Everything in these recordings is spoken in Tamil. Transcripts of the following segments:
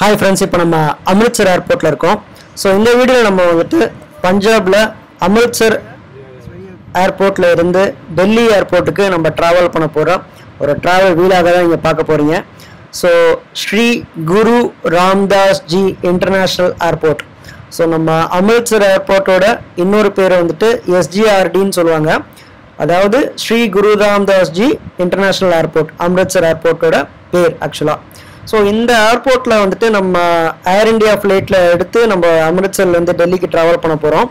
Hi friends, இப்போ நம்ம அம்ரித்சர் ஏர்போர்ட்ல இருக்கோம். ஸோ இந்த வீடியோவில் நம்ம வந்துட்டு பஞ்சாப்ல அம்ரித்சர் ஏர்போர்ட்ல இருந்து டெல்லி ஏர்போர்ட்டுக்கு நம்ம ட்ராவல் பண்ண போகிறோம். ஒரு ட்ராவல் வீலாக தான் நீங்கள் பார்க்க போகிறீங்க. So Shri Guru Ramdas ji international airport. So நம்ம அம்ரித்சர் ஏர்போர்ட்டோட இன்னொரு பேர் வந்துட்டு SGRDன்னு சொல்லுவாங்க. அதாவது ஸ்ரீ குரு ராம்தாஸ் ஜி இன்டர்நேஷ்னல் ஏர்போர்ட் அம்ரித்சர் ஏர்போர்ட்டோட பேர் ஆக்சுவலாக. ஸோ இந்த ஏர்போர்ட்டில் வந்துட்டு நம்ம ஏர் இண்டியா ஃப்ளைட்டில் எடுத்து நம்ம அம்ரித்சர்லேருந்து டெல்லிக்கு ட்ராவல் பண்ண போகிறோம்.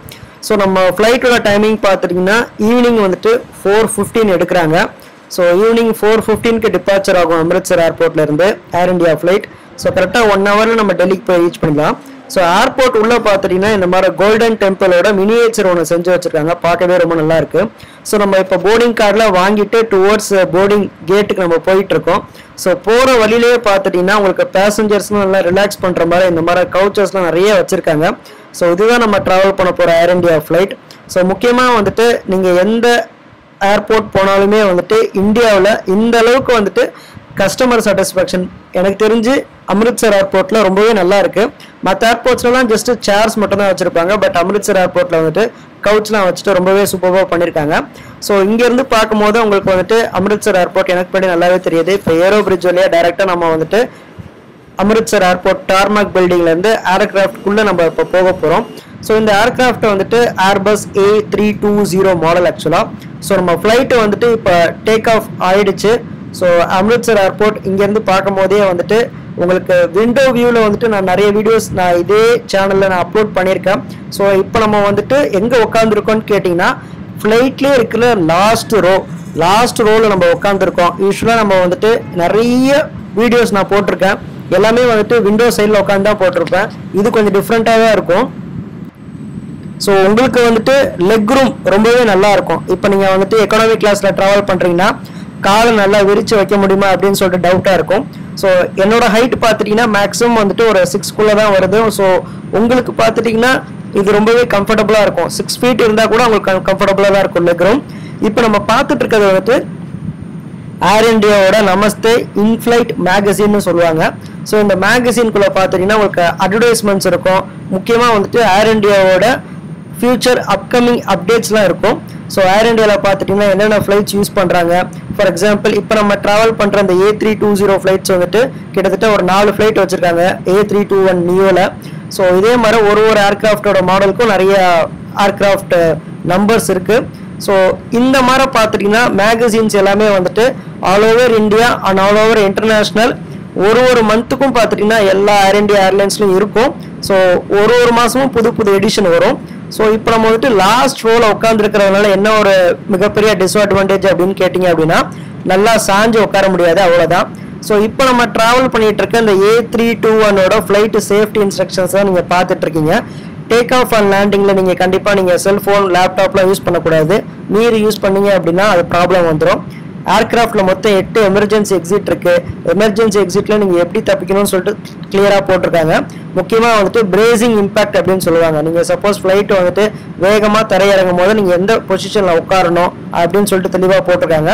ஸோ நம்ம ஃப்ளைட்டோட டைமிங் பார்த்துட்டிங்கன்னா ஈவினிங் வந்துட்டு 4:15 எடுக்கிறாங்க. ஸோ ஈவினிங் 4:15க்கு டிபார்ச்சர் ஆகும் அம்ரித்சர் ஏர்போர்ட்லேருந்து ஏர் இண்டியா ஃப்ளைட். ஸோ கரெக்டாக 1 ஹவரில் நம்ம டெல்லிக்கு போய் ரீச் பண்ணிடலாம். ஸோ ஏர்போர்ட் உள்ளே பார்த்துட்டிங்கன்னா இந்த மாதிரி கோல்டன் டெம்பிளோட மினியேச்சர் ஒன்று செஞ்சு வச்சுருக்காங்க. பார்க்கவே ரொம்ப நல்லா இருக்குது. ஸோ நம்ம இப்போ போர்டிங் கார்டில் வாங்கிட்டு டுவர்ட்ஸ் போர்டிங் கேட்டுக்கு நம்ம போயிட்டுருக்கோம். ஸோ போகிற வழியிலேயே பார்த்துட்டிங்கன்னா உங்களுக்கு பேசஞ்சர்ஸ்லாம் நல்லா ரிலாக்ஸ் பண்ணுற மாதிரி இந்த மாதிரி கவுச்சர்ஸ்லாம் நிறைய வச்சுருக்காங்க. ஸோ இதுதான் நம்ம ட்ராவல் பண்ண போகிற ஏர் இண்டியா ஃப்ளைட். ஸோ முக்கியமாக வந்துட்டு நீங்கள் எந்த ஏர்போர்ட் போனாலுமே வந்துட்டு இந்தியாவில் இந்த அளவுக்கு வந்துட்டு கஸ்டமர் சாட்டிஸ்ஃபேக்ஷன் எனக்கு தெரிஞ்சு அம்ரித்சர் ஏர்போர்ட்டில் ரொம்பவே நல்லா இருக்குது. மற்ற ஏர்போர்ட்ஸ்லாம் ஜஸ்ட் சேர்ஸ் மட்டும் தான் வச்சுருப்பாங்க. பட் அம்ரித்சர் ஏர்போர்ட்டில் வந்துட்டு கவுச்லாம் வச்சுட்டு ரொம்பவே சூப்பராக பண்ணியிருக்காங்க. ஸோ இங்கேருந்து பார்க்கும்போது உங்களுக்கு வந்துட்டு அம்ரித்சர் ஏர்போர்ட் எனக்கு படி நல்லாவே தெரியுது. இப்போ ஏரோ பிரிட்ஜ் வழியாக டைரெக்டாக நம்ம வந்துட்டு அம்ரித்சர் ஏர்போர்ட் டார்மாக் பில்டிங்லேருந்து ஏர்கிராஃப்ட்குள்ளே நம்ம இப்போ போக போகிறோம். ஸோ இந்த ஏர்கிராஃப்ட் வந்துட்டு ஏர்பஸ் A320 மாடல் ஆக்சுவலாக. ஸோ நம்ம ஃப்ளைட்டு வந்துட்டு இப்போ டேக் ஆஃப் ஆயிடுச்சு. ஸோ அம்ரித்சர் ஏர்போர்ட் இங்கேருந்து பார்க்கும் போதே வந்துட்டு உங்களுக்கு விண்டோ வியூவில் வந்துட்டு நான் நிறைய வீடியோஸ் நான் இதே சேனலில் நான் அப்லோட் பண்ணியிருக்கேன். ஸோ இப்போ நம்ம வந்துட்டு எங்கே உட்காந்துருக்கோன்னு கேட்டிங்கன்னா ஃப்ளைட்லேயே இருக்கிற லாஸ்ட் ரோவில் நம்ம உட்காந்துருக்கோம். யூஸ்வலாக நம்ம வந்துட்டு நிறைய வீடியோஸ் நான் போட்டிருக்கேன். எல்லாமே வந்துட்டு விண்டோ சைடில் உட்காந்து தான் போட்டிருப்பேன். இது கொஞ்சம் டிஃப்ரெண்ட்டாக தான் இருக்கும். ஸோ உங்களுக்கு வந்துட்டு லெக் ரூம் ரொம்பவே நல்லா இருக்கும். இப்போ நீங்கள் வந்துட்டு எக்கனாமிக் கிளாஸில் ட்ராவல் பண்ணுறீங்கன்னா காலை நல்லா விரித்து வைக்க முடியுமா அப்படின்னு சொல்லிட்டு டவுட்டாக இருக்கும். ஸோ என்னோட ஹைட் பார்த்துட்டிங்கன்னா மேக்ஸிமம் வந்துட்டு ஒரு 6 தான் வருது. ஸோ உங்களுக்கு பார்த்துட்டிங்கன்னா இது ரொம்பவே கம்ஃபர்டபுளாக இருக்கும். 6 feet இருந்தால் கூட உங்களுக்கு கம்ஃபர்டபுளாக தான் இருக்கும் லெக் ரூம். இப்போ நம்ம பார்த்துட்டு இருக்கிறது வந்துட்டு ஏர் இண்டியாவோட நமஸ்தே இன்ஃப்ளைட் மேகசின்னு சொல்லுவாங்க. ஸோ இந்த மேகசின்குள்ளே பார்த்துட்டிங்கன்னா உங்களுக்கு அட்வர்டைஸ்மெண்ட்ஸ் இருக்கும். முக்கியமாக வந்துட்டு ஏர் இண்டியாவோட ஃபியூச்சர் அப்கமிங் அப்டேட்ஸ்லாம் இருக்கும். ஸோ ஏர் இண்டியாவில் பார்த்துட்டிங்கன்னா என்னென்ன ஃப்ளைட்ஸ் யூஸ் பண்ணுறாங்க. ஃபார் எக்ஸாம்பிள் இப்போ நம்ம ட்ராவல் பண்ணுற அந்த A320 ஃப்ளைட்ஸ் வந்துட்டு கிட்டத்தட்ட ஒரு 4 ஃப்ளைட் வச்சுருக்காங்க A321 நியோவில். ஸோ இதே மாதிரி ஒரு ஏர்கிராஃப்டோட மாடலுக்கும் நிறைய ஏர்கிராஃப்ட் நம்பர்ஸ் இருக்குது. ஸோ இந்த மாதிரி பார்த்துட்டிங்கன்னா மேகசின்ஸ் எல்லாமே வந்துட்டு all over India and all over international ஒரு மந்த்துக்கும் பார்த்துட்டிங்கன்னா எல்லா ஏர் இண்டியா ஏர்லைன்ஸ்லையும் இருக்கும். ஸோ ஒரு மாதமும் புது எடிஷன் வரும். ஸோ இப்போ நம்ம வந்துட்டு லாஸ்ட் ரோவில் உட்காந்துருக்கிறதுனால என்ன ஒரு மிகப்பெரிய டிஸ்அட்வான்டேஜ் அப்படின்னு கேட்டிங்க அப்படின்னா நல்லா சாஞ்சு உட்கார முடியாது, அவ்வளோதான். ஸோ இப்போ நம்ம ட்ராவல் பண்ணிகிட்டு இருக்க இந்த A321ஓட ஃப்ளைட்டு சேஃப்டி இன்ஸ்ட்ரக்ஷன்ஸ் தான் நீங்கள் பார்த்துட்ருக்கீங்க. டேக் ஆஃப் அண்ட் லேண்டிங்கில் நீங்கள் கண்டிப்பாக நீங்கள் செல்ஃபோன் லேப்டாப்லாம் யூஸ் பண்ணக்கூடாது. மீறி யூஸ் பண்ணீங்க அப்படின்னா அது ப்ராப்ளம் வந்துடும். ஏர்கிராஃப்டில் மொத்தம் 8 எமர்ஜென்சி எக்ஸிட் இருக்குது. எமர்ஜென்சி எக்ஸிட்டில் நீங்கள் எப்படி தப்பிக்கணும்னு சொல்லிட்டு கிளியராக போட்டிருக்காங்க. முக்கியமாக வந்துட்டு பிரேசிங் இம்பேக்ட் அப்படின்னு சொல்லுவாங்க. நீங்கள் சப்போஸ் ஃப்ளைட்டு வந்துட்டு வேகமாக தரையிறங்கும் போது நீங்கள் எந்த பொசிஷனில் உட்காரணும் அப்படின்னு சொல்லிட்டு தெளிவாக போட்டிருக்காங்க.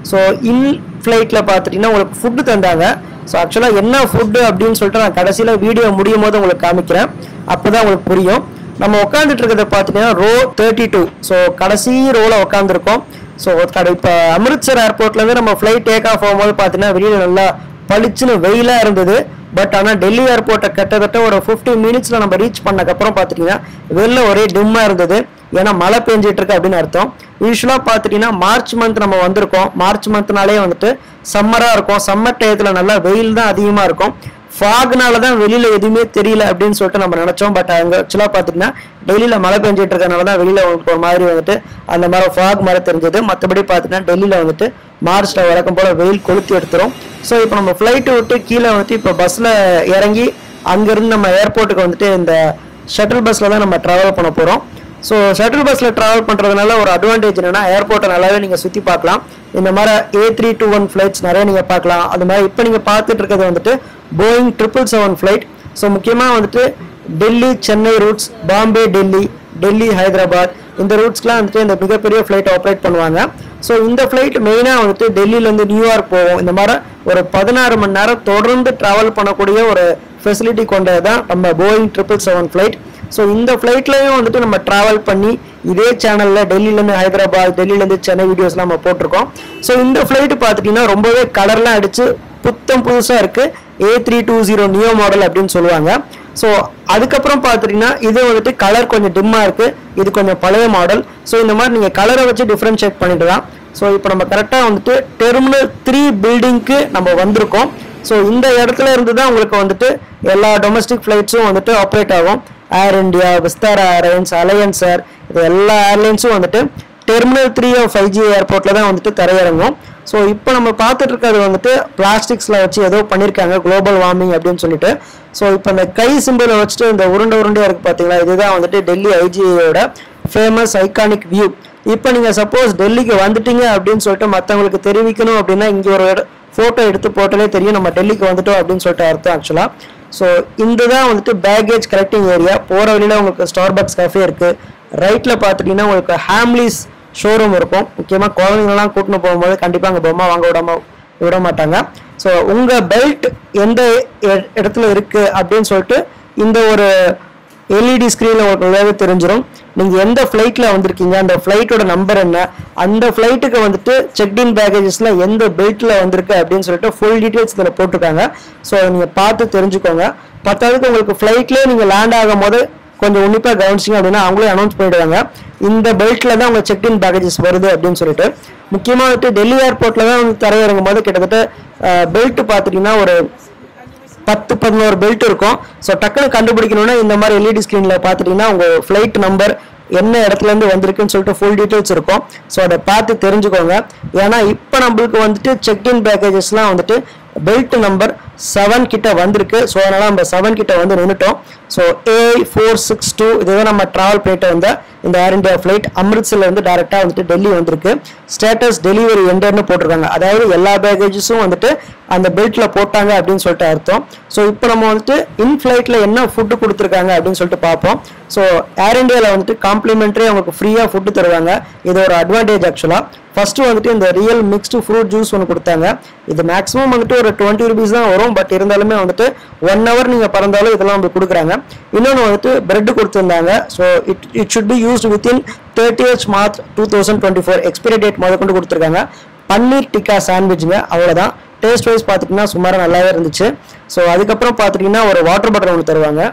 ஸோ இன் ஃப்ளைட்டில் பார்த்துட்டிங்கன்னா உங்களுக்கு ஃபுட்டு தந்தாங்க. ஸோ ஆக்சுவலாக என்ன ஃபுட்டு அப்படின்னு சொல்லிட்டு நான் கடைசியில் வீடியோ முடியும் போது உங்களுக்கு காமிக்கிறேன். அப்போ தான் உங்களுக்கு புரியும். நம்ம உட்காந்துட்டு இருக்கிறத பார்த்துட்டிங்கன்னா ரோ 32. ஸோ கடைசி ரோவில் உட்காந்துருக்கோம். ஸோ இப்போ அம்ரித்சர் ஏர்போர்ட்லேருந்து நம்ம ஃப்ளைட் டேக் ஆஃப் ஆகும்போது பார்த்தீங்கன்னா வெளியில் நல்லா பளிச்சுன்னு வெயிலாக இருந்தது. பட் ஆனால் டெல்லி ஏர்போர்ட்டை கிட்டத்தட்ட ஒரு 15 minutesல நம்ம ரீச் பண்ணக்கப்புறம் பார்த்துட்டிங்கன்னா வெளில ஒரே டிம்மாக இருந்தது. ஏன்னா மழை பெஞ்சிட்டு இருக்கு அப்படின்னு அர்த்தம். யூஸ்வலாக பார்த்துட்டிங்கன்னா மார்ச் மந்த் நம்ம வந்திருக்கோம். மார்ச் மந்த்னாலே வந்துட்டு சம்மராக இருக்கும். சம்மர் டயத்தில் நல்லா வெயில் தான் அதிகமாக இருக்கும். ஃபாக்னால தான் வெளியில் எதுவுமே தெரியல அப்படின்னு சொல்லிட்டு நம்ம நினச்சோம். பட் அங்கே ஆக்சுவலாக பார்த்திங்கன்னா டெல்லியில் மழை பெஞ்சிட்டு இருக்கனால தான் வெளியில் உங்களுக்கு ஒரு மாதிரி வந்துட்டு அந்த மாதிரி ஃபாக் மாதிரி தெரிஞ்சது. மற்றபடி பார்த்திங்கன்னா டெல்லியில் வந்துட்டு மார்ச்சில் வழக்கம் போல் வெயில் கொளுத்தி எடுத்துரும். ஸோ இப்போ நம்ம ஃப்ளைட்டு விட்டு கீழே வந்துட்டு இப்போ பஸ்ஸில் இறங்கி அங்கேருந்து நம்ம ஏர்போர்ட்டுக்கு வந்துட்டு இந்த ஷட்டில் பஸ்ஸில் தான் நம்ம ட்ராவல் பண்ண போகிறோம். ஸோ ஷட்டில் பஸ்ஸில் ட்ராவல் பண்ணுறதுனால ஒரு அட்வான்டேஜ் என்னென்னா ஏர்போர்ட்டை நல்லாவே நீங்கள் சுற்றி பார்க்கலாம். இந்த மாதிரி A321 ஃப்ளைட்ஸ் நிறைய நீங்கள் பார்க்கலாம். அது மாதிரி இப்போ நீங்கள் பார்த்துட்டு இருக்கிறது வந்துட்டு போயிங் 777 ஃப்ளைட். ஸோ முக்கியமாக வந்துட்டு டெல்லி சென்னை ரூட்ஸ், பாம்பே டெல்லி ஹைதராபாத் இந்த ரூட்ஸ்க்குலாம் வந்துட்டு இந்த மிகப்பெரிய ஃப்ளைட் ஆப்ரேட் பண்ணுவாங்க. ஸோ இந்த ஃப்ளைட் மெயினாக வந்துட்டு டெல்லியிலேருந்து நியூயார்க் போகும். இந்த மாதிரி ஒரு 16 மணி நேரம் தொடர்ந்து ட்ராவல் பண்ணக்கூடிய ஒரு ஃபெசிலிட்டி கொண்டது தான் நம்ம போயிங் 777 ஃப்ளைட். ஸோ இந்த ஃப்ளைட்லையும் வந்துட்டு நம்ம ட்ராவல் பண்ணி இதே சேனலில் டெல்லியிலேருந்து ஹைதராபாத், டெல்லியிலேருந்து சென்னை வீடியோஸ்லாம் நம்ம போட்டிருக்கோம். ஸோ இந்த ஃப்ளைட்டு பார்த்துட்டிங்கன்னா ரொம்பவே கலர்லாம் அடித்து புத்தம் புதுசாக இருக்குது. A320 நியோ மாடல் அப்படின்னு சொல்லுவாங்க. ஸோ அதுக்கப்புறம் பார்த்துட்டிங்கன்னா இது வந்துட்டு கலர் கொஞ்சம் டிம்மாக இருக்குது, இது கொஞ்சம் பழைய மாடல். ஸோ இந்த மாதிரி நீங்கள் கலரை வச்சு டிஃப்ரென்ஷியேட் பண்ணிட்டு தான். ஸோ இப்போ நம்ம கரெக்டாக வந்துட்டு டெர்மினல் 3 பில்டிங்க்கு நம்ம வந்திருக்கோம். ஸோ இந்த இடத்துல இருந்து தான் உங்களுக்கு வந்துட்டு எல்லா டொமஸ்டிக் ஃப்ளைட்ஸும் வந்துட்டு ஆப்ரேட் ஆகும். ஏர் இண்டியா, விஸ்தாரா ஏர்லைன்ஸ், அலையன்ஸ் ஏர், இது எல்லா ஏர்லைன்ஸும் வந்துட்டு டெர்மினல் 3 ஆஃப் 5G ஏர்போர்ட்டில் தான் வந்துட்டு தரையிறங்கும். ஸோ இப்போ நம்ம பார்த்துட்டு இருக்கிறது வந்துட்டு பிளாஸ்டிக்ஸில் வச்சு ஏதோ பண்ணியிருக்காங்க, குளோபல் வார்மிங் அப்படின்னு சொல்லிட்டு. ஸோ இப்போ இந்த கை சிம்பிளை வச்சுட்டு இந்த உருண்டையாக இருக்குது பார்த்தீங்களா, இதுதான் வந்துட்டு டெல்லி ஐஜிஏயோட ஃபேமஸ் ஐகானிக் வியூ. இப்போ நீங்கள் சப்போஸ் டெல்லிக்கு வந்துட்டீங்க அப்படின்னு சொல்லிட்டு மற்றவங்களுக்கு தெரிவிக்கணும் அப்படின்னா இங்கே ஒரு ஃபோட்டோ எடுத்து போட்டாலே தெரியும் நம்ம டெல்லிக்கு வந்துட்டோம் அப்படின்னு சொல்லிட்டு அர்த்தம் ஆக்சுவலாக. ஸோ இந்த தான் வந்துட்டு பேகேஜ் கலெக்டிங் ஏரியா. போகிற வழியில் உங்களுக்கு ஸ்டார்பக்ஸ் கேஃபே இருக்குது. ரைட்டில் பார்த்துட்டிங்கன்னா உங்களுக்கு ஹேம்லீஸ் ஷோரூம் இருக்கும். முக்கியமாக குழந்தைங்களாம் கூட்டின்னு போகும்போது கண்டிப்பாக அங்கே பொம்மை வாங்க விட மாட்டாங்க. ஸோ உங்கள் பெல்ட் எந்த இடத்துல இருக்குது அப்படின்னு சொல்லிட்டு இந்த ஒரு எல்இடி ஸ்க்ரீனில் உங்களுக்கு நல்லாவே தெரிஞ்சிடும். நீங்கள் எந்த ஃப்ளைட்டில் வந்திருக்கீங்க, அந்த ஃப்ளைட்டோட நம்பர் என்ன, அந்த ஃப்ளைட்டுக்கு வந்துட்டு செக்இன் பேக்கேஜஸில் எந்த பெல்ட்டில் வந்திருக்கு அப்படின்னு சொல்லிட்டு ஃபுல் டீட்டெயில்ஸ் இதில் போட்டிருக்காங்க. ஸோ நீங்கள் பார்த்து தெரிஞ்சுக்கோங்க. பத்தாவதுக்கு உங்களுக்கு ஃப்ளைட்லேயே நீங்கள் லேண்ட் ஆகும் போது கொஞ்சம் உன்னிப்பாக கவனிச்சிங்க அப்படின்னா அவங்களே அனௌன்ஸ் பண்ணிடுவாங்க இந்த பெல்ட்டில் தான் உங்கள் செக்இன் பேக்கேஜஸ் வருது அப்படின்னு சொல்லிட்டு. முக்கியமாக வந்துட்டு டெல்லி ஏர்போர்ட்டில் தான் வந்து தரையிறங்கும் போது கிட்டத்தட்ட பெல்ட் பார்த்துட்டிங்கன்னா ஒரு 10-11 பெல்ட் இருக்கும். ஸோ டக்குன்னு கண்டுபிடிக்கணும்னா இந்த மாதிரி எல்இடி ஸ்க்ரீனில் பார்த்துட்டிங்கன்னா உங்கள் ஃப்ளைட் நம்பர் என்ன இடத்துலேருந்து வந்திருக்குன்னு சொல்லிட்டு ஃபுல் டீட்டெயில்ஸ் இருக்கும். ஸோ அதை பார்த்து தெரிஞ்சுக்கோங்க. ஏன்னா இப்போ நம்மளுக்கு வந்துட்டு செக்இன் பேக்கேஜஸ்லாம் வந்துட்டு பெல்ட் நம்பர் 7 கிட்ட வந்திருக்கு. ஸோ அதனால் நம்ம 7 கிட்ட வந்து நின்றுட்டோம். ஸோ A462 இதுதான் நம்ம ட்ராவல் பண்ணிட்டு வந்த இந்த ஏர் இண்டியா ஃப்ளைட் அம்ரித்சர்லேருந்து டேரெக்டாக வந்துட்டு டெல்லி வந்திருக்கு. ஸ்டேட்டஸ் டெலிவரி எண்டர்னு போட்டிருக்காங்க. அதாவது எல்லா பேக்கேஜஸும் வந்துட்டு அந்த பெல்ட்டில் போட்டாங்க அப்படின்னு சொல்லிட்டு அர்த்தம். ஸோ இப்போ நம்ம வந்துட்டு இன் ஃப்ளைட்டில் என்ன ஃபுட்டு கொடுத்துருக்காங்க அப்படின்னு சொல்லிட்டு பார்ப்போம். ஸோ ஏர் இண்டியாவில் வந்துட்டு காம்ப்ளிமெண்ட்ரி அவங்களுக்கு ஃப்ரீயாக ஃபுட்டு தருவாங்க. இது ஒரு அட்வான்டேஜ் ஆக்சுவலாக. ஃபர்ஸ்ட் வந்துட்டு இந்த ரியல் மிக்ஸ்டு ஃப்ரூட் ஜூஸ் ஒன்று கொடுத்தாங்க. இது மேக்ஸிமம் வந்துட்டு ஒரு 20 rupees தான் வரும். பட் இருந்தாலுமே வந்துட்டு 1 hour நீங்கள் பறந்தாலும் இதெல்லாம் வந்து கொடுக்குறாங்க. இன்னொன்று வந்துட்டு பிரெட் கொடுத்துருந்தாங்க. So it should be used within 30th March 2024 expiry date முதல் கொண்டு கொடுத்துருக்காங்க. பன்னீர் டிக்கா சாண்ட்விச்சுங்க, அவ்வளோதான். டேஸ்ட் வைஸ் பார்த்துட்டிங்கன்னா சுமாராக நல்லாவே இருந்துச்சு. ஸோ அதுக்கப்புறம் பார்த்துட்டிங்கன்னா ஒரு வாட்டர் பாட்டில் ஒன்று தருவாங்க.